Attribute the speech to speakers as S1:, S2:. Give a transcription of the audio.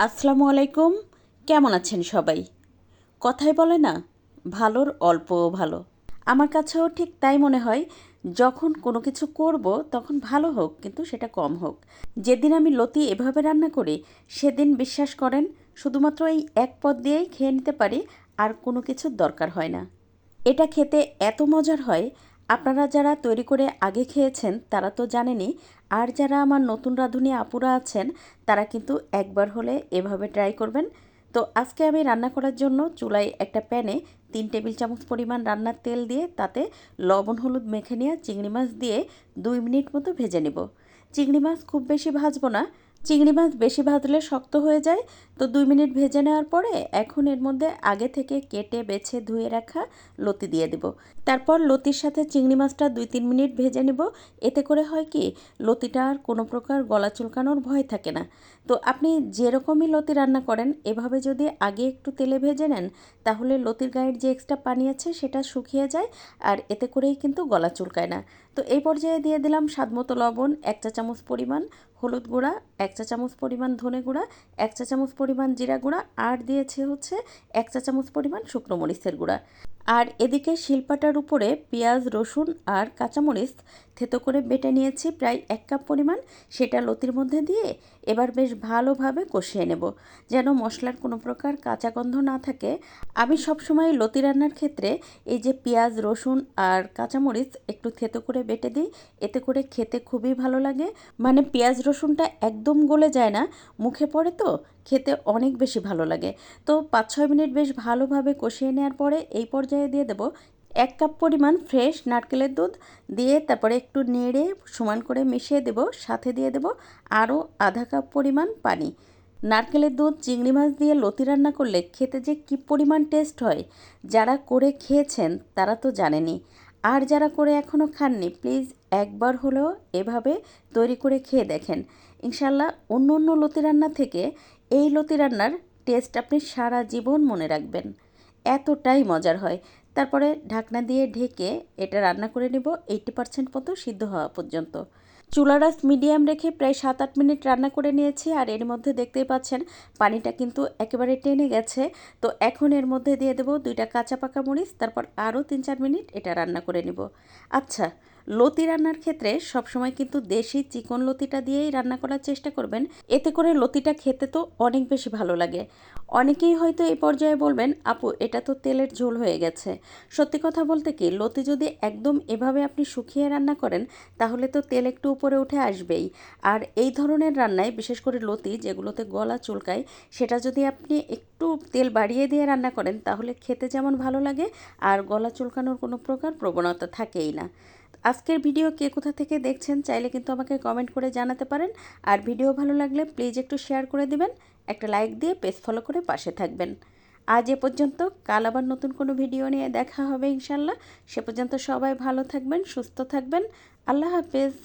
S1: আসসালামু আলাইকুম। কেমন আছেন সবাই? কথায় বলে না, ভালোর অল্পও ভালো। আমার কাছেও ঠিক তাই মনে হয়। যখন কোনো কিছু করব তখন ভালো হোক, কিন্তু সেটা কম হোক। যেদিন আমি লতি এভাবে রান্না করি, সেদিন বিশ্বাস করেন শুধুমাত্র এই এক পদ দিয়েই খেয়ে নিতে পারি, আর কোনো কিছুর দরকার হয় না। এটা খেতে এত মজার হয়, আপনারা যারা তৈরি করে আগে খেয়েছেন তারা তো জানেনই, আর যারা আমার নতুন রাঁধুনি আপুরা আছেন তারা কিন্তু একবার হলে এভাবে ট্রাই করবেন। তো আজকে আমি রান্না করার জন্য চুলায় একটা প্যানে 3 টেবিল চামচ পরিমাণ রান্নার তেল দিয়ে তাতে লবণ হলুদ মেখে নিয়ে চিংড়ি মাছ দিয়ে 2 মিনিট মতো ভেজে নেব। চিংড়ি মাছ খুব বেশি ভাজবো না, চিংড়ি মাছ বেশি ভাজলে শক্ত হয়ে যায়। তো 2 মিনিট ভেজে নেওয়ার পরে এখন এর মধ্যে আগে থেকে কেটে বেছে ধুয়ে রাখা লতি দিয়ে দেব। তারপর লতির সাথে চিংড়ি মাছটা 2-3 মিনিট ভেজে নেব। এতে করে হয় কি, লতিটা আর কোনো প্রকার গলা চুলকানোর ভয় থাকে না। তো আপনি যেরকমই লতি রান্না করেন এভাবে যদি আগে একটু তেলে ভেজে নেন, তাহলে লতির গায়ের যে এক্সট্রা পানি আছে সেটা শুকিয়ে যায়, আর এতে করেই কিন্তু গলা চুলকায় না। তো এই পর্যায়ে দিয়ে দিলাম স্বাদমতো লবণ, 1 চা চামচ পরিমাণ হলুদ গুঁড়া, 1 চা চামচ পরিমাণ ধনে গুঁড়া, 1 চা চামচ পরিমাণ জিরা গুঁড়া, আর দিয়েছি হচ্ছে 1 চা চামচ পরিমাণ শুকনো মরিচের গুঁড়া। আর এদিকে শিলপাটার উপরে পেঁয়াজ রসুন আর কাঁচামরিচ থেতো করে বেটে নিয়েছি প্রায় 1 কাপ পরিমাণ, সেটা লতির মধ্যে দিয়ে এবার বেশ ভালোভাবে কষিয়ে নেব, যেন মশলার কোনো প্রকার কাঁচা গন্ধ না থাকে। আমি সবসময় লতি রান্নার ক্ষেত্রে এই যে পেঁয়াজ রসুন আর কাঁচামরিচ একটু থেতো করে বেটে দিই, এতে করে খেতে খুবই ভালো লাগে। মানে পেঁয়াজ রসুনটা একদম গলে যায় না, মুখে পড়ে তো খেতে অনেক বেশি ভালো লাগে। তো 5-6 মিনিট বেশ ভালোভাবে কষিয়ে নেওয়ার পরে এই পর্যায়ে দিয়ে দেব 1 কাপ পরিমাণ ফ্রেশ নারকেলের দুধ, দিয়ে তারপরে একটু নেড়ে সমান করে মিশিয়ে দেব। সাথে দিয়ে দেব আরও আধা কাপ পরিমাণ পানি। নারকেলের দুধ চিংড়ি মাছ দিয়ে লতি রান্না করলে খেতে যে কী পরিমাণ টেস্ট হয়, যারা করে খেয়েছেন তারা তো জানেনই। আর যারা করে এখনও খাননি, প্লিজ একবার হলেও এভাবে তৈরি করে খেয়ে দেখেন। ইনশাল্লাহ অন্য অন্য লতি রান্না থেকে এই লতি রান্নার টেস্ট আপনি সারা জীবন মনে রাখবেন, এতটাই মজার হয়। তারপরে ঢাকনা দিয়ে ঢেকে এটা রান্না করে নেব 80% মতো সিদ্ধ হওয়া পর্যন্ত। চুলার আঁচ মিডিয়াম রেখে প্রায় 7-8 মিনিট রান্না করে নিয়েছি, আর এর মধ্যে দেখতেই পাচ্ছেন পানিটা কিন্তু একেবারে টেনে গেছে। তো এখন এর মধ্যে দিয়ে দেবো 2টা কাঁচা পাকা মরিচ, তারপর আরও 3-4 মিনিট এটা রান্না করে নেব। আচ্ছা, লতি রান্নার ক্ষেত্রে সবসময় কিন্তু দেশি চিকন লতিটা দিয়েই রান্না করার চেষ্টা করবেন, এতে করে লতিটা খেতে তো অনেক বেশি ভালো লাগে। অনেকেই হয়তো এই পর্যায়ে বলবেন, আপু এটা তো তেলের ঝোল হয়ে গেছে। সত্যি কথা বলতে কি, লতি যদি একদম এভাবে আপনি শুকিয়ে রান্না করেন তাহলে তো তেল একটু উপরে উঠে আসবেই। আর এই ধরনের রান্নায় বিশেষ করে লতি যেগুলোতে গলা চুলকায়, সেটা যদি আপনি একটু তেল বাড়িয়ে দিয়ে রান্না করেন তাহলে খেতে যেমন ভালো লাগে, আর গলা চুলকানোর কোনো প্রকার প্রবণতা থাকেই না। আজকের ভিডিও কে কোথা থেকে দেখছেন চাইলে কিন্তু আমাকে কমেন্ট করে জানাতে পারেন। আর ভিডিও ভালো লাগলে প্লিজ একটু শেয়ার করে দিবেন, একটা লাইক দিয়ে পেজ ফলো করে পাশে থাকবেন। আজ এ পর্যন্ত, কাল আবার নতুন কোনো ভিডিও নিয়ে দেখা হবে ইনশাল্লাহ। সে পর্যন্ত সবাই ভালো থাকবেন, সুস্থ থাকবেন। আল্লাহ হাফেজ।